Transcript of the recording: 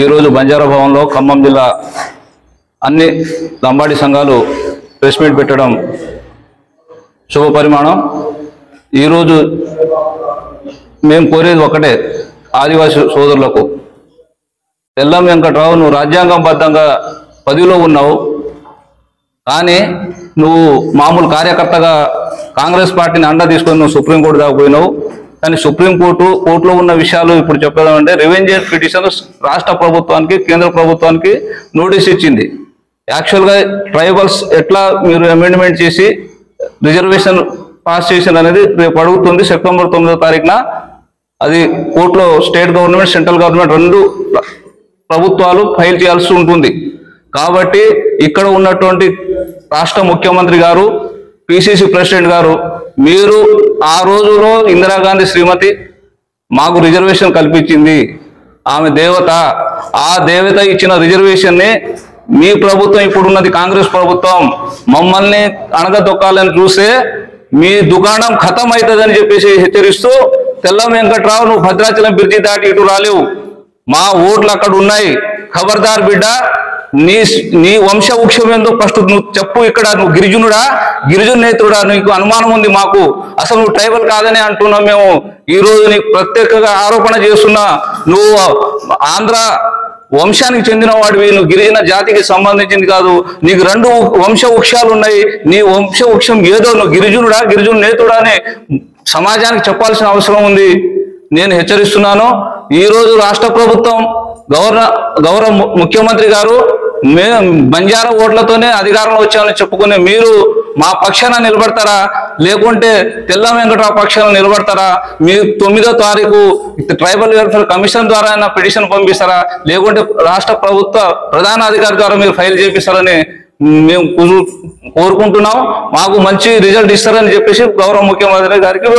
ఈరోజు బంజారా భవన్లో ఖమ్మం జిల్లా అన్ని లంబాడి సంఘాలు ప్రెస్ మీట్ పెట్టడం శుభ పరిమాణం. ఈరోజు మేము కోరేది ఒకటే, ఆదివాసీ సోదరులకు, తెల్లం వెంకట్రావు నువ్వు రాజ్యాంగబద్ధంగా పదవిలో ఉన్నావు, కానీ నువ్వు మామూలు కార్యకర్తగా కాంగ్రెస్ పార్టీని అండ తీసుకొని నువ్వు సుప్రీంకోర్టు దాకా పోయినావు. కానీ కోర్టులో ఉన్న విషయాలు ఇప్పుడు చెప్పేదామంటే, రివెంజ్ పిటిషన్ రాష్ట్ర ప్రభుత్వానికి కేంద్ర ప్రభుత్వానికి నోటీస్ ఇచ్చింది. యాక్చువల్గా ట్రైబల్స్ ఎట్లా మీరు అమెండ్మెంట్ చేసి రిజర్వేషన్ పాస్ చేసింది అనేది రేపు అడుగుతుంది. సెప్టెంబర్ 9వ తారీఖున అది కోర్టులో స్టేట్ గవర్నమెంట్ సెంట్రల్ గవర్నమెంట్ రెండు ప్రభుత్వాలు ఫైల్ చేయాల్సి ఉంటుంది. కాబట్టి ఇక్కడ ఉన్నటువంటి రాష్ట్ర ముఖ్యమంత్రి గారు, పిసిసి ప్రెసిడెంట్ గారు, మీరు ఆ రోజులో ఇందిరాగాంధీ శ్రీమతి మాకు రిజర్వేషన్ కల్పించింది, ఆమె దేవత. ఆ దేవత ఇచ్చిన రిజర్వేషన్ని మీ ప్రభుత్వం, ఇప్పుడున్నది కాంగ్రెస్ ప్రభుత్వం, మమ్మల్ని అణగదొక్కాలని చూస్తే మీ దుకాణం ఖతం అవుతుందని చెప్పేసి హెచ్చరిస్తూ, తెల్లం వెంకట్రావు నువ్వు భద్రాచలం బ్రిడ్జి దాటి ఇటు రాలేవు, మా ఓట్లు అక్కడ ఉన్నాయి, ఖబర్దార్ బిడ్డ, నీ వంశవృక్షం ఏందో ఫస్ట్ నువ్వు చెప్పు. ఇక్కడ నువ్వు గిరిజనుడా, గిరిజన నేత్రుడా, నీకు అనుమానం ఉంది మాకు, అసలు నువ్వు ట్రైబల్ కాదని అంటున్నాం మేము. ఈ రోజు నీకు ప్రత్యేకంగా ఆరోపణ చేస్తున్నా, నువ్వు ఆంధ్ర వంశానికి చెందిన వాడివి, నువ్వు గిరిజన జాతికి సంబంధించింది కాదు, నీకు రెండు వంశవృక్షాలు ఉన్నాయి, నీ వంశవృక్షం ఏదో, నువ్వు గిరిజనుడా, గిరిజన నేత్రుడా అని సమాజానికి చెప్పాల్సిన అవసరం ఉంది. నేను హెచ్చరిస్తున్నాను. ఈరోజు రాష్ట్ర ప్రభుత్వం గౌరవ ముఖ్యమంత్రి గారు బంజారా ఓట్లతోనే అధికారంలో వచ్చామని చెప్పుకునే మీరు మా పక్షాన నిలబడతారా, లేకుంటే తెల్లం వెంకట్రావు పక్షాన నిలబడతారా? మీరు 9వ తారీఖు ట్రైబల్ వెల్ఫేర్ కమిషన్ ద్వారా అయినా పిటిషన్ పంపిస్తారా, లేకుంటే రాష్ట్ర ప్రభుత్వ ప్రధాన అధికారి ద్వారా మీరు ఫైల్ చేపిస్తారని మేము కోరుకుంటున్నాం. మాకు మంచి రిజల్ట్ ఇస్తారని చెప్పేసి గౌరవ ముఖ్యమంత్రి గారికి